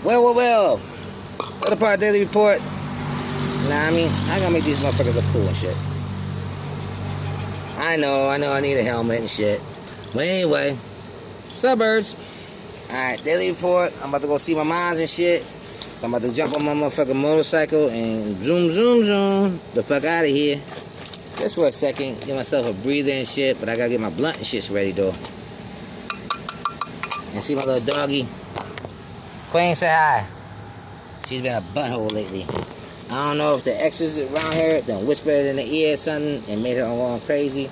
Well. Other part daily report. Nah, I mean, I gotta make these motherfuckers look cool and shit. I know, I need a helmet and shit. But anyway, suburbs. Alright, daily report. I'm about to go see my moms and shit. So I'm about to jump on my motherfucking motorcycle and zoom the fuck out of here. Just for a second, give myself a breather and shit, but I gotta get my blunt and shit ready though. And see my little doggy. Queen, say hi. She's been a butthole lately. I don't know if the exes around her done whispered in the ear or something and made her all crazy.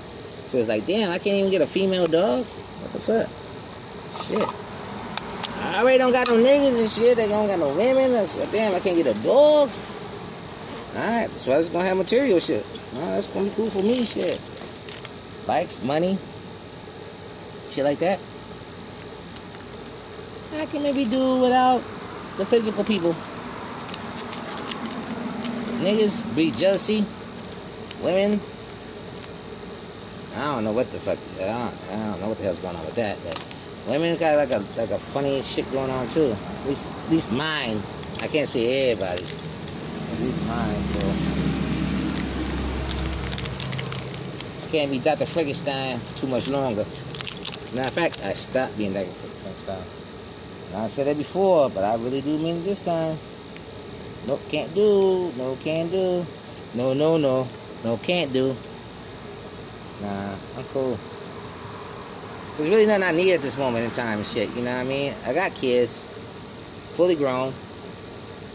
So it's like, damn, I can't even get a female dog? What the fuck? Shit. I already don't got no niggas and shit. They don't got no women. So, damn, I can't get a dog? Alright, so I just gonna have material shit. Alright, that's gonna be cool for me, shit. Bikes, money, shit like that. I can maybe do without the physical people. Niggas breed jealousy. Women, I don't know what the fuck. I don't know what the hell's going on with that. But women got like a funny shit going on too. At least mine. I can't say everybody's. At least mine, bro. I can't be Dr. Frankenstein for too much longer. Matter of fact, I stopped being Dr. Frankenstein. I said that before, but I really do mean it this time. Nope, can't do. No, can do. No, can't do. Nah, I'm cool. There's really nothing I need at this moment in time and shit, you know what I mean? I got kids, fully grown.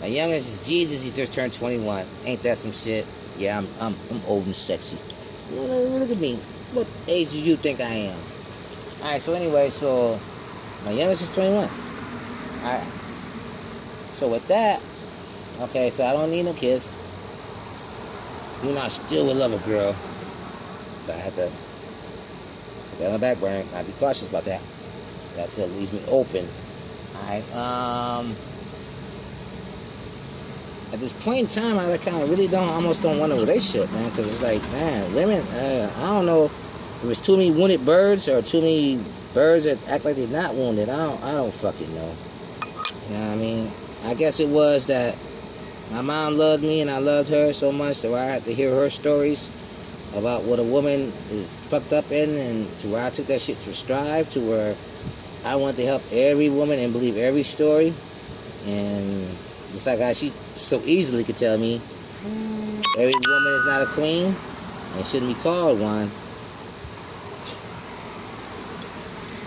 My youngest is Jesus, he just turned 21. Ain't that some shit? Yeah, I'm old and sexy. Look at me. What age do you think I am? Alright, so anyway, so my youngest is 21. Alright. So with that, okay, so I don't need no kids. You know, I still would love a girl. But I have to put that on the back burner. I'd be cautious about that. That still leaves me open. Alright, at this point in time, I kind of really almost don't want a relationship, man. Because it's like, man, women, I don't know if it's too many wounded birds or too many birds that act like they're not wounded. I don't fucking know. You know what I mean? I guess it was that my mom loved me and I loved her so much that I had to hear her stories about what a woman is fucked up in, and to where I took that shit to strive, to where I want to help every woman and believe every story. And just like how she so easily could tell me, every woman is not a queen and shouldn't be called one.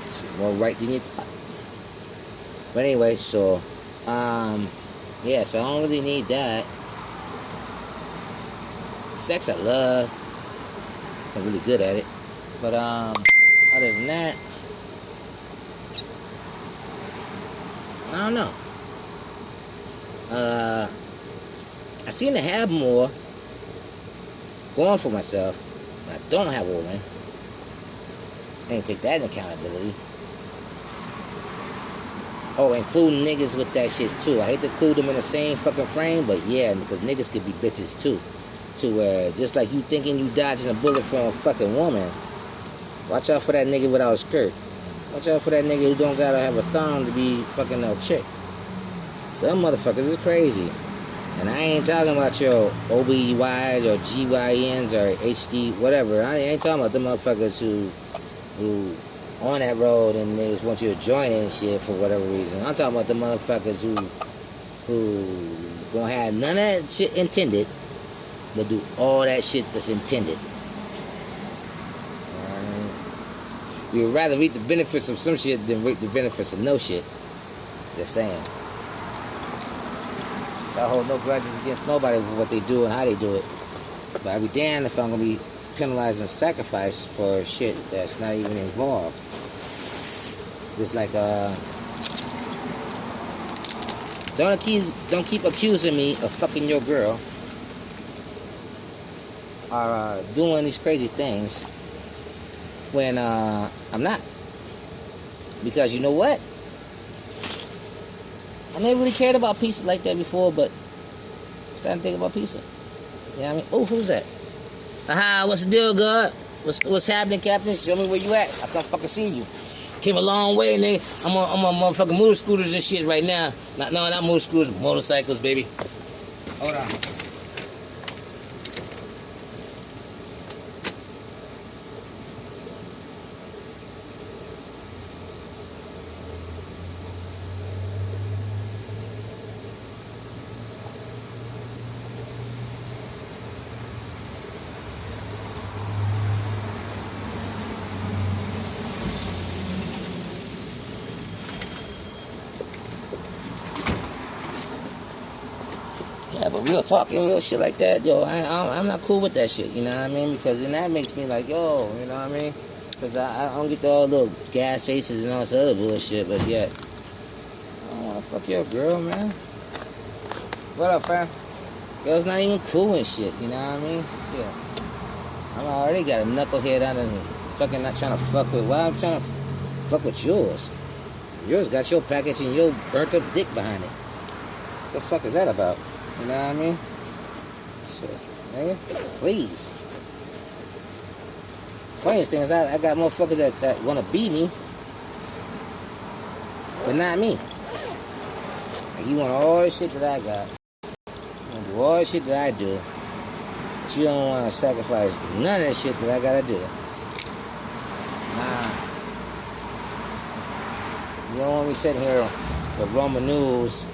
It's more right than you thought. But anyway, so yeah, so I don't really need that. Sex I love. So I'm really good at it. But other than that, I don't know. I seem to have more going for myself, but I don't have a woman. I ain't take that in accountability. Oh, including niggas with that shit too. I hate to include them in the same fucking frame, but yeah, because niggas could be bitches too. To where, just like you thinking you dodging a bullet from a fucking woman, watch out for that nigga without a skirt. Watch out for that nigga who don't gotta have a thong to be fucking no chick. Them motherfuckers is crazy. And I ain't talking about your OBYs or GYNs or HD, whatever. I ain't talking about them motherfuckers who on that road and they just want you to join in and shit for whatever reason. I'm talking about the motherfuckers who don't have none of that shit intended, but do all that shit that's intended. We would rather reap the benefits of some shit than reap the benefits of no shit. Just saying. I hold no grudges against nobody for what they do and how they do it. But I'd be damned if I'm gonna be penalized and sacrificed for shit that's not even involved. Just like don't keep accusing me of fucking your girl or doing these crazy things when I'm not. Because you know what? I never really cared about pizza like that before, but I'm starting to think about pizza. You know what I mean? Oh, who's that? Aha, what's the deal, God? What's happening, Captain? Show me where you at. I come fucking see you. Came a long way, nigga. I'm on motherfucking motor scooters and shit right now. No, not motor scooters, motorcycles, baby. Hold on. Yeah, but real talking, real shit like that, yo, I'm not cool with that shit, you know what I mean? Because then that makes me like, yo, you know what I mean? Because I don't get the all little gas faces and all this other bullshit, but yet, I don't want to fuck your girl, man. What up, fam? Girl's not even cool and shit, you know what I mean? Shit. I'm already got a knucklehead I doesn't fucking not trying to fuck with. Why I'm trying to fuck with yours? Yours got your package and your burnt up dick behind it. What the fuck is that about? You know what I mean? Shit, nigga, please. Funniest thing is I got motherfuckers that want to be me, but not me. Like, you want all the shit that I got. You want to do all the shit that I do, but you don't want to sacrifice none of the shit that I gotta do. Nah. You don't want me sitting here with Roman noodles,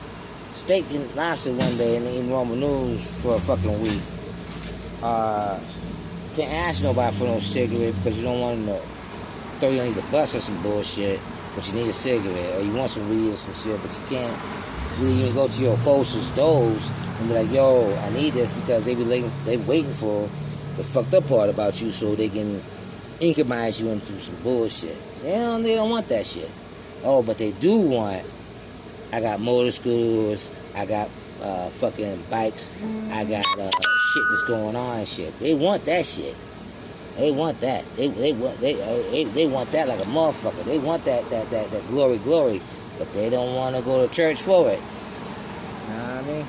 steak and lobster one day and then eating Roman noodles for a fucking week. Can't ask nobody for no cigarette because you don't want to throw you underneath the bus or some bullshit, but you need a cigarette or you want some weed or some shit, but you can't really even go to your closest stores and be like, yo, I need this, because they waiting for the fucked up part about you so they can incriminate you into some bullshit. They don't want that shit. Oh, but they do want, I got motor scooters, I got fucking bikes, I got shit that's going on and shit. They want that shit. They want that. They want that like a motherfucker. They want that glory, but they don't want to go to church for it. You know what I mean?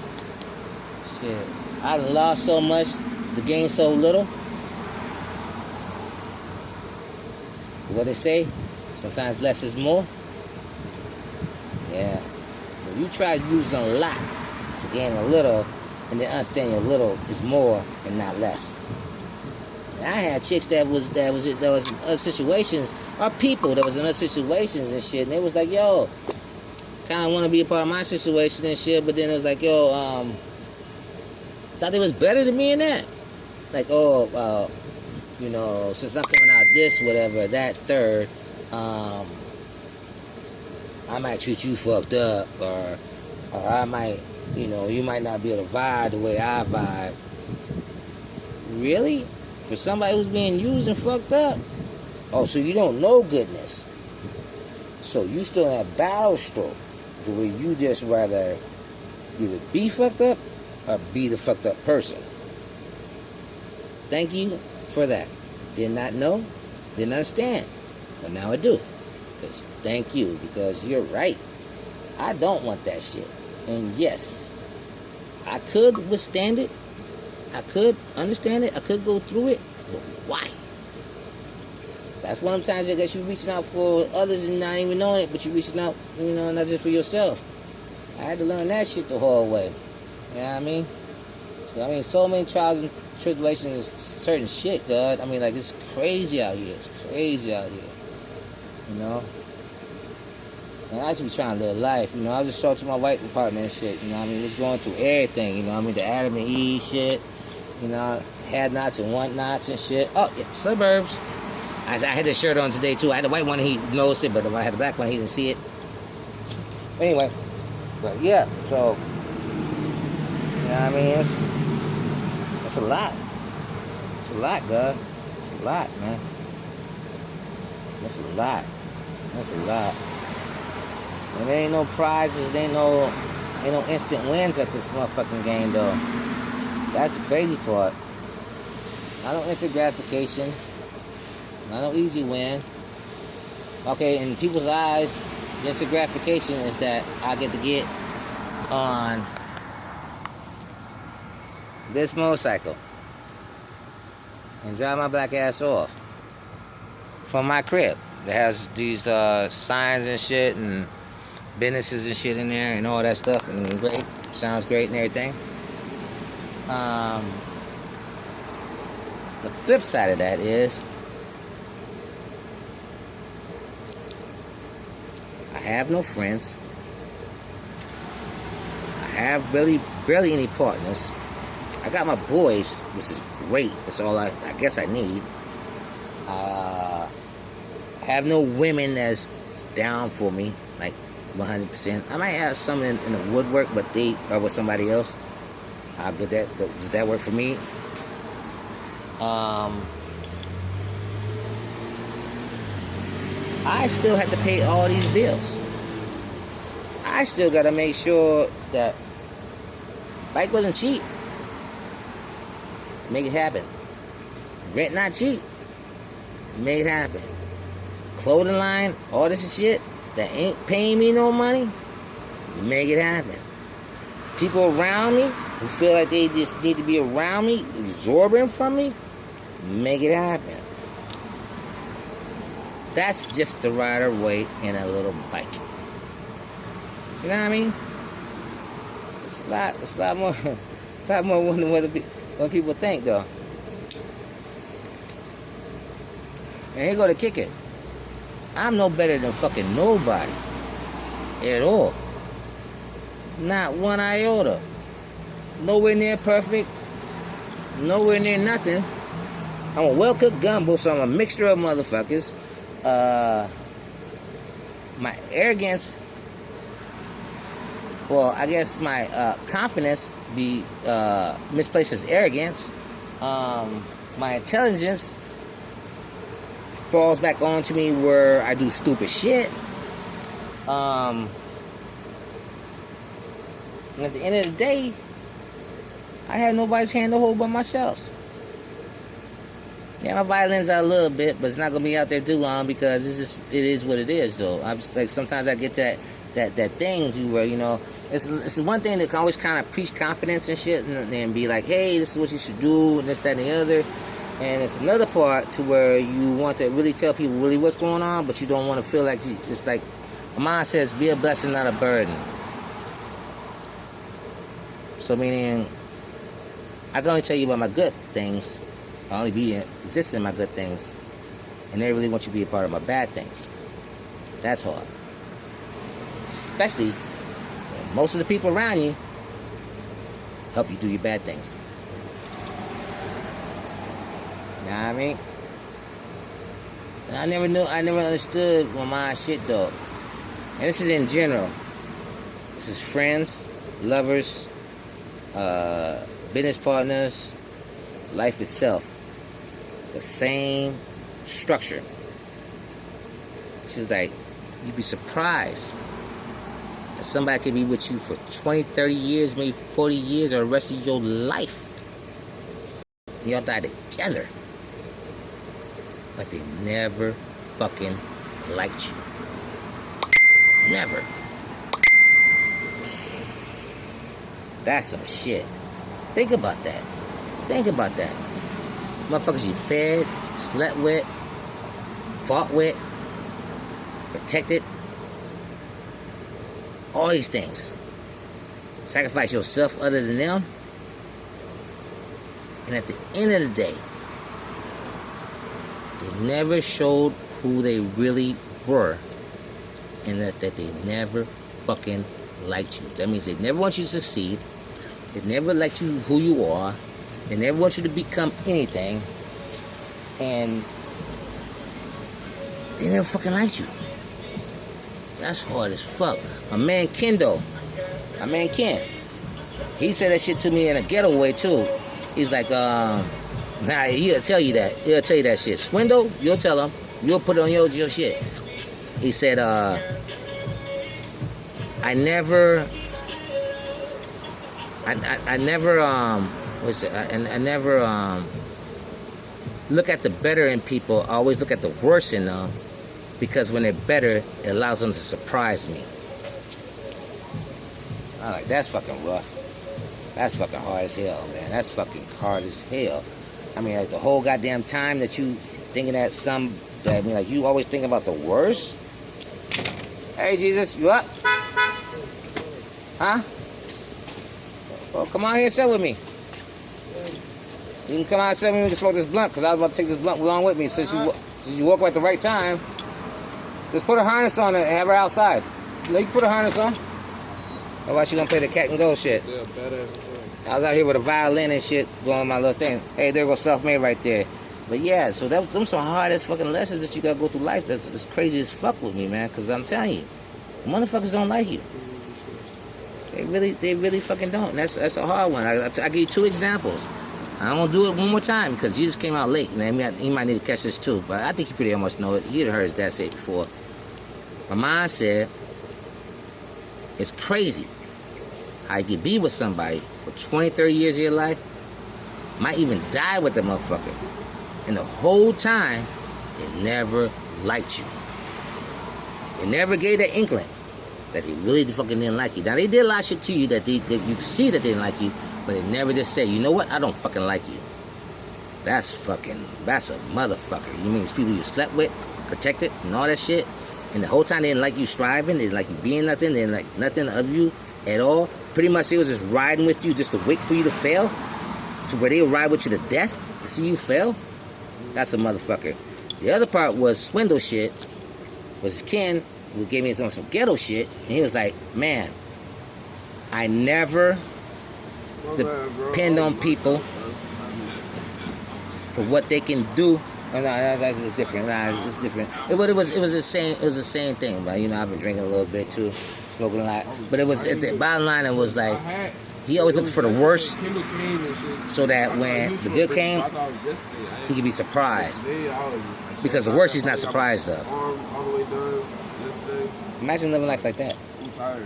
Shit. I lost so much to gain so little. What they say? Sometimes less is more. Yeah. When you try using a lot to gain a little, and then understand your little is more and not less. And I had chicks that was in other situations, or people that was in other situations and shit, and they was like, yo, kind of want to be a part of my situation and shit, but then it was like, yo, thought they was better than me in that. Like, oh, you know, since I'm coming out this, whatever, that, third, I might treat you fucked up, or I might, you know, you might not be able to vibe the way I vibe. Really? For somebody who's being used and fucked up? Oh, so you don't know goodness. So you still in that battle stroke to where you just rather either be fucked up or be the fucked up person. Thank you for that. Did not know, didn't understand, but now I do. Because thank you, because you're right. I don't want that shit. And yes, I could withstand it. I could understand it. I could go through it. But why? That's one of the times I guess you're reaching out for others and not even knowing it, but you're reaching out, you know, not just for yourself. I had to learn that shit the hard way. You know what I mean? So, I mean, so many trials and tribulations, certain shit, God. I mean, like, it's crazy out here. It's crazy out here. You know? And I just be trying to live life. You know, I was just talking to my wife partner and shit. You know what I mean? Was going through everything. You know what I mean? The Adam and Eve shit. You know, had nots and want nots and shit. Oh, yeah, suburbs. I had this shirt on today, too. I had the white one, he noticed it, but when I had the black one, he didn't see it. Anyway, but yeah, so, you know what I mean? It's a lot. It's a lot, God. It's a lot, man. It's a lot. That's a lot. And there ain't no prizes, ain't no instant wins at this motherfucking game, though. That's the crazy part. Not no instant gratification. Not no easy win. Okay, in people's eyes, the instant gratification is that I get to get on this motorcycle and drive my black ass off from my crib. that has these signs and shit and businesses and shit in there and all that stuff, and great, sounds great and everything. The flip side of that is I have no friends. I have barely any partners. I got my boys, which is great. That's all I guess I need. I have no women that's down for me, like 100%. I might have some in the woodwork, but they are with somebody else. How good does that work for me? I still have to pay all these bills. I still gotta make sure that bike wasn't cheap. Make it happen. Rent not cheap. Make it happen. Clothing line, all this shit that ain't paying me no money. Make it happen. People around me who feel like they just need to be around me, absorbing from me. Make it happen. That's just the rider weight in a little bike. You know what I mean? It's a lot more. It's a lot more than what people think, though. And here go to kick it. I'm no better than fucking nobody at all. Not one iota. Nowhere near perfect. Nowhere near nothing. I'm a well-cooked gumbo, so I'm a mixture of motherfuckers. My arrogance, well, I guess my confidence be misplaced as arrogance. My intelligence falls back onto me where I do stupid shit. And at the end of the day, I have nobody's hand to hold but myself. Yeah, my violins are a little bit, but it's not gonna be out there too long because it is what it is, though. I'm just, like, sometimes I get that thing to where, you know, it's one thing that can always kind of preach confidence and shit, and be like, hey, this is what you should do, and this, that, and the other. And it's another part to where you want to really tell people really what's going on, but you don't want to feel like it's like my mom says, be a blessing, not a burden. So meaning, I can only tell you about my good things. I only be existing in my good things, and they really want you to be a part of my bad things. That's hard. Especially when most of the people around you help you do your bad things. You know what I mean? And I never understood my shit, though. And this is in general. This is friends, lovers, business partners, life itself. The same structure. She's like, you'd be surprised that somebody could be with you for 20, 30 years, maybe 40 years, or the rest of your life. Y'all die together. But they never fucking liked you. Never. That's some shit. Think about that. Think about that. Motherfuckers you fed, slept with, fought with, protected. All these things. Sacrifice yourself other than them. And at the end of the day, they never showed who they really were. And that they never fucking liked you. That means they never want you to succeed. They never liked you who you are. They never want you to become anything. And they never fucking liked you. That's hard as fuck. My man Ken, though. My man Ken. He said that shit to me in a ghetto way, too. He's like, nah, he'll tell you that. He'll tell you that shit. Swindle, you'll tell him. You'll put it on your shit. He said, I never look at the better in people. I always look at the worst in them, because when they're better, it allows them to surprise me. I'm like, that's fucking rough. That's fucking hard as hell, man. That's fucking hard as hell. I mean, like, the whole goddamn time that you thinking that some at me like, you always think about the worst? Hey, Jesus, you up? Huh? Well, come on here and sit with me. You can come out and sit with me, we can smoke this blunt, because I was about to take this blunt along with me. Since you woke up at the right time, just put a harness on and have her outside. You can put a harness on. Otherwise, she gonna play the cat and go shit. Yeah, badass. I was out here with a violin and shit going my little thing. Hey, there goes self-made right there. But yeah, so them some hard ass fucking lessons that you gotta go through life. That's crazy as fuck with me, man. Because I'm telling you, motherfuckers don't like you. They really fucking don't. And that's a hard one. I give you 2 examples. I'm gonna do it one more time because Jesus came out late, and he might need to catch this too. But I think he pretty much know it. He had heard his dad say it before. My mom said, it's crazy how you can be with somebody for 20, 30 years of your life, might even die with the motherfucker, and the whole time, they never liked you. They never gave that inkling that they really fucking didn't like you. Now, they did a lot of shit to you that you see that they didn't like you, but they never just said, you know what, I don't fucking like you. That's a motherfucker. You mean it's people you slept with, protected, and all that shit, and the whole time they didn't like you striving, they didn't like you being nothing, they didn't like nothing of you at all. Pretty much they was just riding with you just to wait for you to fail, to where they would ride with you to death to see you fail. That's a motherfucker. The other part was swindle shit, was Ken, who gave me some ghetto shit, and he was like, man, I never depend on people for what they can do. Oh, no, that was different. Nah, it's different. It was the same. It was the same thing. But I've been drinking a little bit too, smoking a lot. But it was at the bottom line. It was like he always looked for the worst, so that when the good came, he could be surprised. Because the worst he's not surprised of. Imagine living life like that,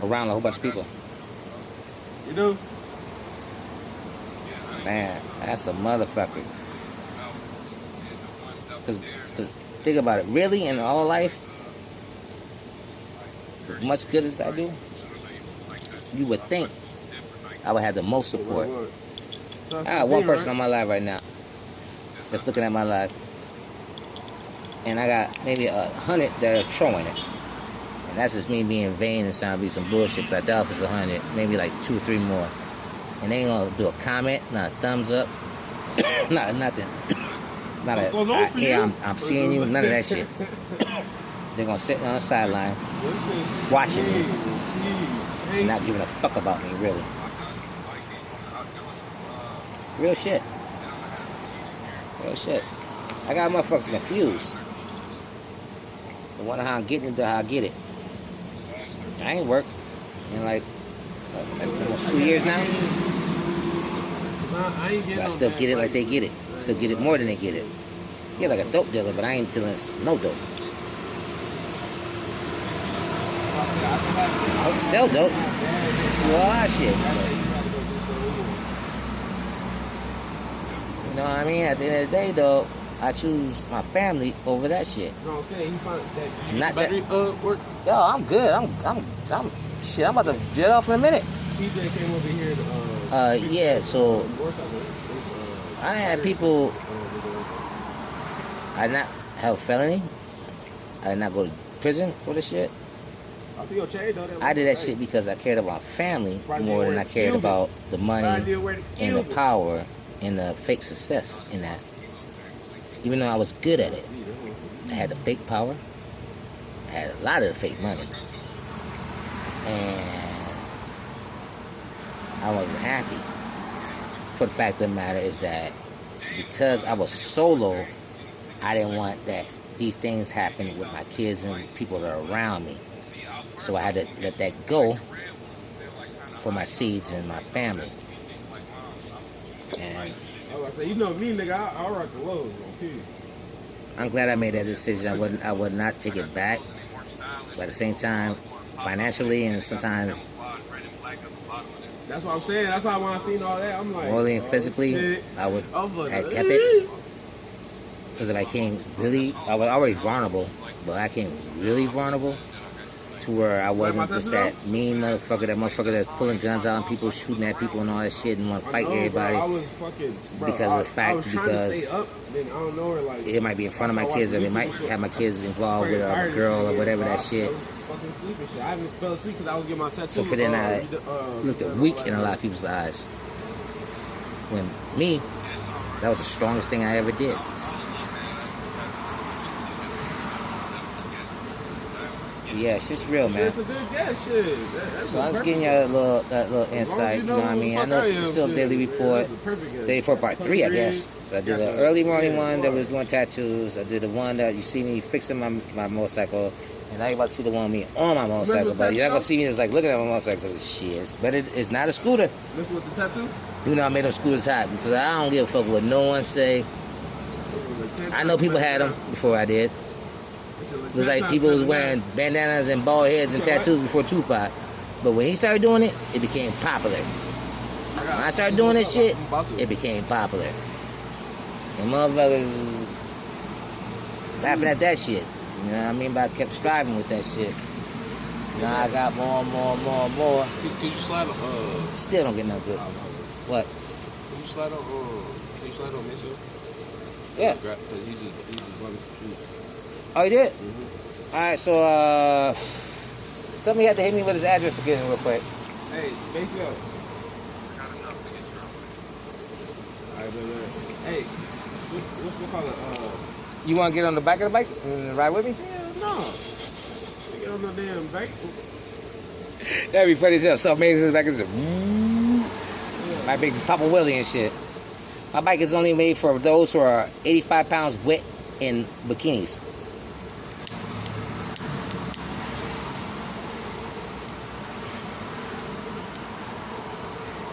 around a whole bunch of people. You know? Man, that's a motherfucker. Because think about it, really in all life, as much good as I do, you would think I would have the most support. I got one person on my live right now that's looking at my live, and I got maybe 100 that are trolling it. And that's just me being vain and sound be some bullshit, because I doubt if it's 100, maybe like 2 or 3 more. And they ain't gonna do a comment, not a thumbs up, not nothing. Not a, hey, I'm seeing you, none of that shit. They're gonna sit on the sideline, watching me, not giving a fuck about me, really. Real shit. Real shit. I got motherfuckers confused. They wonder how I'm getting it to how I get it. I ain't worked in like almost 2 years now. But I still get it like they get it. Still get it more than they get it. Yeah, like a dope dealer, but I ain't dealing no dope. I was sell dope. Do all that shit. You know what I mean? At the end of the day, though, I choose my family over that shit. You know what I'm saying? He found that Not battery work. Yo, I'm good. I'm shit. I'm about to jet off in a minute. TJ came over here. Yeah. So I had people. I did not have a felony. I did not go to prison for this shit. I see your chain though. I did that shit because I cared about family more than I cared about the money and the power and the fake success in that. Even though I was good at it, I had the fake power. I had a lot of the fake money, and I wasn't happy. For the fact of the matter is that because I was solo, I didn't want that these things happen with my kids and people that are around me. So I had to let that go for my seeds and my family. And I was gonna say, you know me, nigga, I'll rock the lows. I'm glad I made that decision. I would not take it back. But at the same time, financially and sometimes that's what I'm saying. That's why when I seen all that, I'm like, morally and physically, I would have kept it. Because if I came really, I was already vulnerable, but I came really vulnerable, to where I wasn't my just tattoo, that mean motherfucker, that motherfucker that's pulling guns out on people, shooting at people and all that shit and want to fight everybody. Bro, I was fucking, bro, because of the fact, I was trying to because stay up, then I don't know, like, it might be in front of my kids, or they might have my kids involved with a girl or whatever that shit. I was fucking sleeping shit. I haven't fell asleep because I was getting my tattoo. So for then I looked weak in a lot of people's eyes. When me, that was the strongest thing I ever did. Yeah, shit's real, man. So I was getting you that little insight. You know what I mean? I know it's still Daily Report. Daily Report Part 3, I guess. I did an early morning one that was doing tattoos. I did the one that you see me fixing my motorcycle. And now you're about to see the one of me on my motorcycle. But you're not going to see me just like looking at my motorcycle. Shit. But it's not a scooter. This with the tattoo? You know, I made them scooters hot because I don't give a fuck what no one say. I know people had them before I did. It was like people was wearing bandanas and bald heads and tattoos before Tupac. But when he started doing it, it became popular. When I started doing this shit, it became popular. And motherfuckers laughing at that shit. You know what I mean? But I kept striving with that shit. Now I got more and more and more and more. Could you slide on, Still don't get no good. What? Can you slide on Mansfield? Yeah. Because he just bought me some shoes. Oh, you did? Mm-hmm. All right, so somebody had to hit me with his address again real quick. Hey, base up. Alright, hey, what's we call it? You want to get on the back of the bike and ride with me? Hell no. Get on the damn bike. That'd be funny as hell. So amazing, back is my big Papa Willie and shit. My bike is only made for those who are 85 pounds wet in bikinis.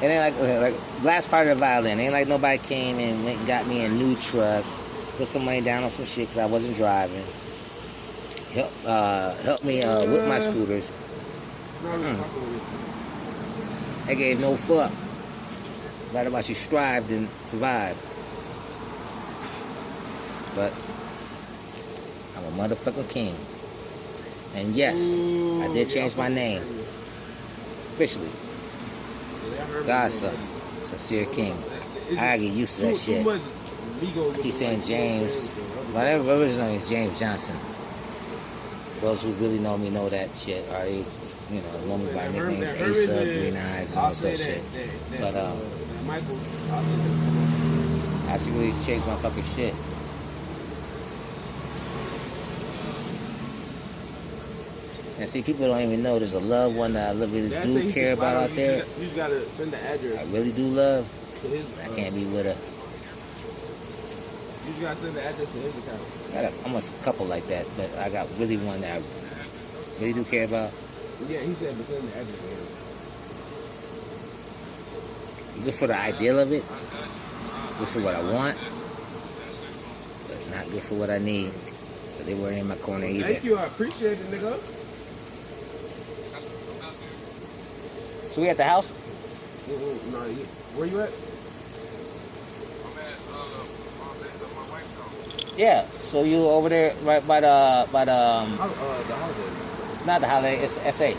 And then like last part of the violin, ain't like nobody came and went and got me a new truck, put some money down on some shit because I wasn't driving. Help me with my scooters. I gave no fuck. Right about you strived and survived. But I'm a motherfucking king. And yes, I did change my name. Officially. Godson, Sincere King. I gotta get used to that shit. I keep saying James. My original name is James Johnson. Those who really know me know that shit. Or they, know me by nicknames Asa, Green Eyes, and all that shit. But I actually really changed my fucking shit. And see, people don't even know there's a loved one that I really do care about out there. You just gotta send the address. I really do love. I can't be with her. You just gotta send the address to his account. I got almost a couple like that, but I got really one that I really do care about. Yeah, he said, but send the address to him. Good for the ideal of it. Good for what I want. But not good for what I need. Because they weren't in my corner either. Thank you, I appreciate it, nigga. So we at the house? No, where you at? I'm at yeah. So you over there right by the the holiday. Not the holiday. It's SA. Yeah.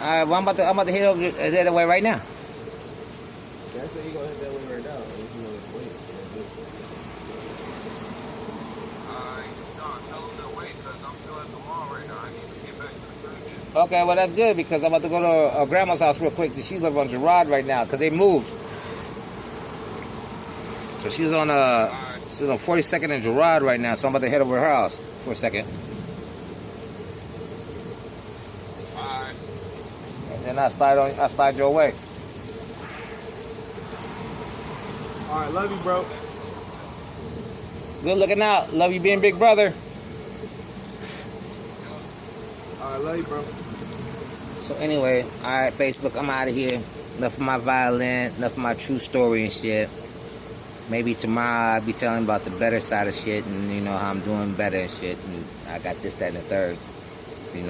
All right. Well, I'm about to hit over that way right now. Yeah, I said you gonna hit that way right now. If you want to wait. Tell them to wait because I'm still at the mall right now. I need to get back to the food. Okay, well that's good because I'm about to go to grandma's house real quick. She's living on Girard right now because they moved. So she's on 42nd and Girard right now. So I'm about to head over to her house for a second. Bye. And then I slide your way. All right, love you, bro. Good looking out. Love you being big brother. All right, love you, bro. So anyway, all right, Facebook, I'm out of here. Enough of my violin, enough of my true story and shit. Maybe tomorrow I'll be telling about the better side of shit and, how I'm doing better and shit. And I got this, that, and the third.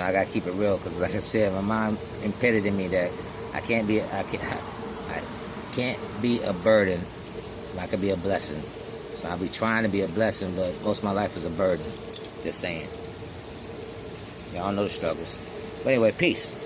I got to keep it real because, like I said, my mom impeded in me that I can't be a burden. I could be a blessing. So I'll be trying to be a blessing, but most of my life is a burden. Just saying. Y'all know the struggles. But anyway, peace.